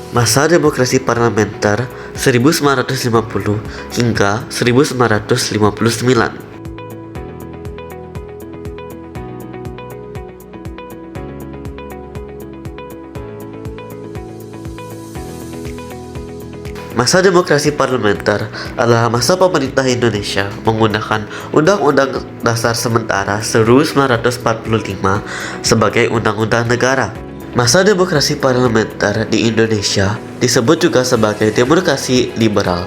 Masa demokrasi parlementer 1950 hingga 1959. Masa demokrasi parlementer adalah masa pemerintah Indonesia menggunakan Undang-Undang Dasar Sementara 1945 sebagai undang-undang negara. Masa demokrasi parlementer di Indonesia disebut juga sebagai demokrasi liberal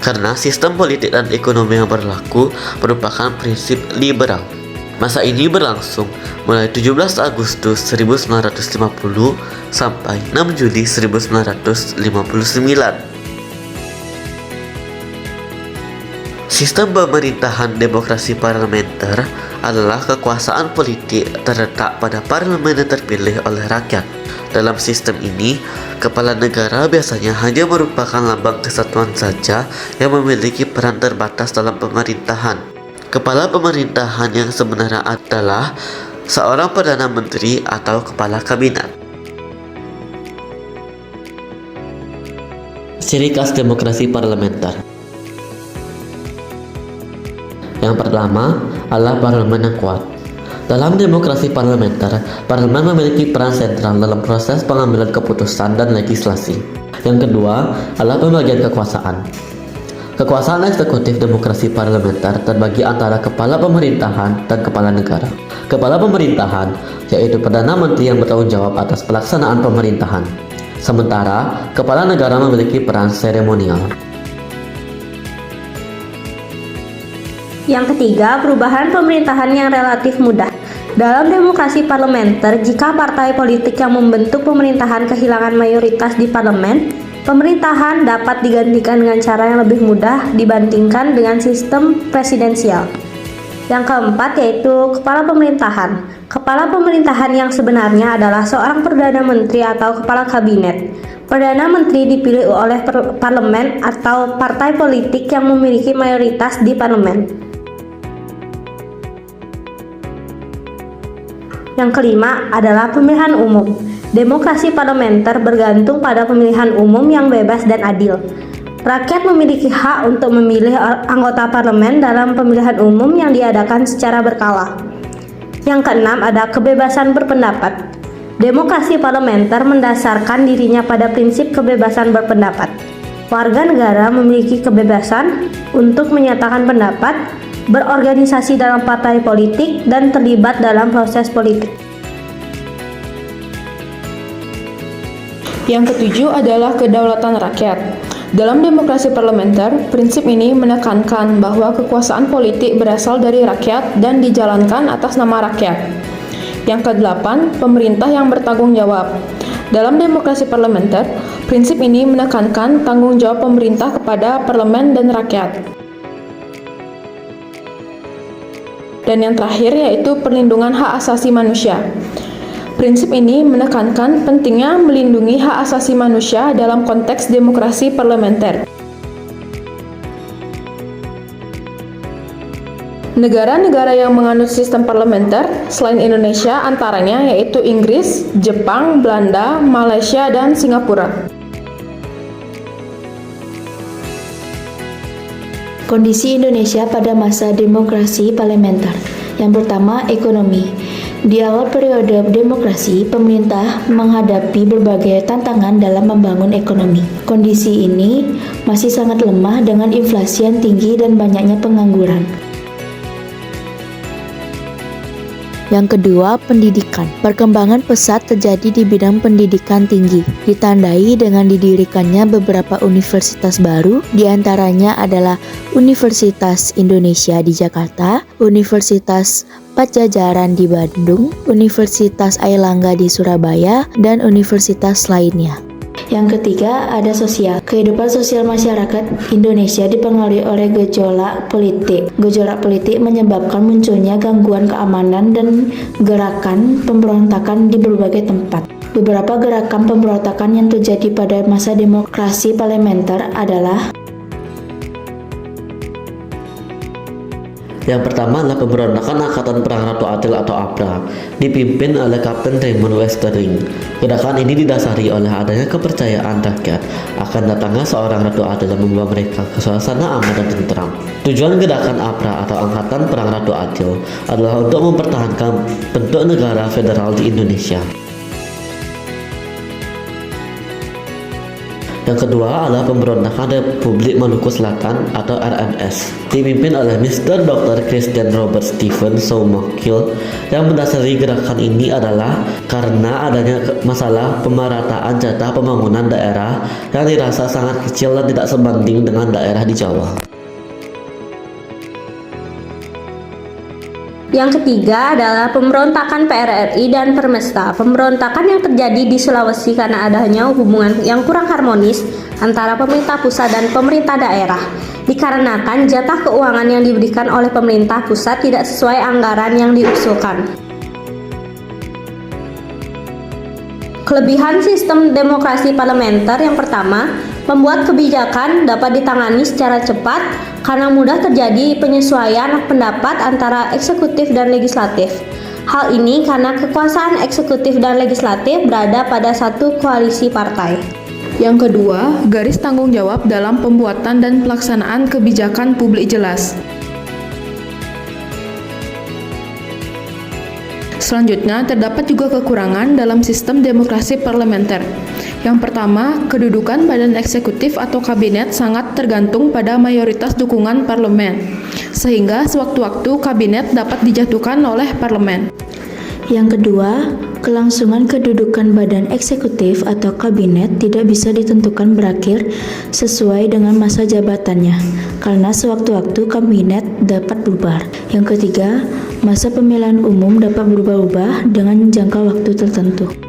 karena sistem politik dan ekonomi yang berlaku merupakan prinsip liberal. Masa ini berlangsung mulai 17 Agustus 1950 sampai 6 Juli 1959. Sistem pemerintahan demokrasi parlementer adalah kekuasaan politik terletak pada parlemen yang terpilih oleh rakyat. Dalam sistem ini, kepala negara biasanya hanya merupakan lambang kesatuan saja yang memiliki peran terbatas dalam pemerintahan. Kepala pemerintahan yang sebenarnya adalah seorang Perdana Menteri atau Kepala Kabinet. Ciri khas demokrasi parlementer. Yang pertama adalah parlemen yang kuat. Dalam demokrasi parlementer, parlemen memiliki peran sentral dalam proses pengambilan keputusan dan legislasi. Yang kedua adalah pembagian kekuasaan. Kekuasaan eksekutif demokrasi parlementer terbagi antara kepala pemerintahan dan kepala negara. Kepala pemerintahan yaitu Perdana Menteri yang bertanggung jawab atas pelaksanaan pemerintahan. Sementara kepala negara memiliki peran seremonial. Yang ketiga, perubahan pemerintahan yang relatif mudah. Dalam demokrasi parlementer, jika partai politik yang membentuk pemerintahan kehilangan mayoritas di parlemen, pemerintahan dapat digantikan dengan cara yang lebih mudah dibandingkan dengan sistem presidensial. Yang keempat yaitu kepala pemerintahan. Kepala pemerintahan yang sebenarnya adalah seorang Perdana Menteri atau Kepala Kabinet. Perdana Menteri dipilih oleh parlemen atau partai politik yang memiliki mayoritas di parlemen. Yang kelima adalah pemilihan umum. Demokrasi parlementer bergantung pada pemilihan umum yang bebas dan adil. Rakyat memiliki hak untuk memilih anggota parlemen dalam pemilihan umum yang diadakan secara berkala. Yang keenam ada kebebasan berpendapat. Demokrasi parlementer mendasarkan dirinya pada prinsip kebebasan berpendapat. Warga negara memiliki kebebasan untuk menyatakan pendapat, berorganisasi dalam partai politik, dan terlibat dalam proses politik. Yang ketujuh adalah kedaulatan rakyat. Dalam demokrasi parlementer, prinsip ini menekankan bahwa kekuasaan politik berasal dari rakyat dan dijalankan atas nama rakyat. Yang kedelapan, pemerintah yang bertanggung jawab. Dalam demokrasi parlementer, prinsip ini menekankan tanggung jawab pemerintah kepada parlemen dan rakyat. Dan yang terakhir yaitu perlindungan hak asasi manusia. Prinsip ini menekankan pentingnya melindungi hak asasi manusia dalam konteks demokrasi parlementer. Negara-negara yang menganut sistem parlementer selain Indonesia antaranya yaitu Inggris, Jepang, Belanda, Malaysia, dan Singapura. Kondisi Indonesia pada masa demokrasi parlementer. Yang pertama, ekonomi. Di awal periode demokrasi, pemerintah menghadapi berbagai tantangan dalam membangun ekonomi. Kondisi ini masih sangat lemah dengan inflasi yang tinggi dan banyaknya pengangguran. Yang kedua, pendidikan. Perkembangan pesat terjadi di bidang pendidikan tinggi, ditandai dengan didirikannya beberapa universitas baru, diantaranya adalah Universitas Indonesia di Jakarta, Universitas Padjadjaran di Bandung, Universitas Airlangga di Surabaya, dan universitas lainnya. Yang ketiga, ada sosial. Kehidupan sosial masyarakat Indonesia dipengaruhi oleh gejolak politik. Gejolak politik menyebabkan munculnya gangguan keamanan dan gerakan pemberontakan di berbagai tempat. Beberapa gerakan pemberontakan yang terjadi pada masa demokrasi parlementer adalah Yang pertama adalah pemberontakan Angkatan Perang Ratu Adil atau APRA, dipimpin oleh Kapten Raymond Westering. Gerakan ini didasari oleh adanya kepercayaan rakyat akan datangnya seorang Ratu Adil yang membawa mereka ke suasana aman dan tentram. Tujuan gerakan APRA atau Angkatan Perang Ratu Adil adalah untuk mempertahankan bentuk negara federal di Indonesia. Yang kedua adalah pemberontakan Republik Maluku Selatan atau RMS, dipimpin oleh Mr. Dr. Christian Robert Stephen Soumahkil. Yang mendasari gerakan ini adalah karena adanya masalah pemerataan jatah pembangunan daerah yang dirasa sangat kecil dan tidak sebanding dengan daerah di Jawa. Yang ketiga adalah pemberontakan PRRI dan Permesta. Pemberontakan yang terjadi di Sulawesi karena adanya hubungan yang kurang harmonis antara pemerintah pusat dan pemerintah daerah. Dikarenakan jatah keuangan yang diberikan oleh pemerintah pusat tidak sesuai anggaran yang diusulkan. Kelebihan sistem demokrasi parlementer yang pertama, membuat kebijakan dapat ditangani secara cepat karena mudah terjadi penyesuaian pendapat antara eksekutif dan legislatif. Hal ini karena kekuasaan eksekutif dan legislatif berada pada satu koalisi partai. Yang kedua, garis tanggung jawab dalam pembuatan dan pelaksanaan kebijakan publik jelas. Selanjutnya, terdapat juga kekurangan dalam sistem demokrasi parlementer. Yang pertama, kedudukan badan eksekutif atau kabinet sangat tergantung pada mayoritas dukungan parlemen, sehingga sewaktu-waktu kabinet dapat dijatuhkan oleh parlemen. Yang kedua, kelangsungan kedudukan badan eksekutif atau kabinet tidak bisa ditentukan berakhir sesuai dengan masa jabatannya, karena sewaktu-waktu kabinet dapat bubar. Yang ketiga, masa pemilihan umum dapat berubah-ubah dengan jangka waktu tertentu.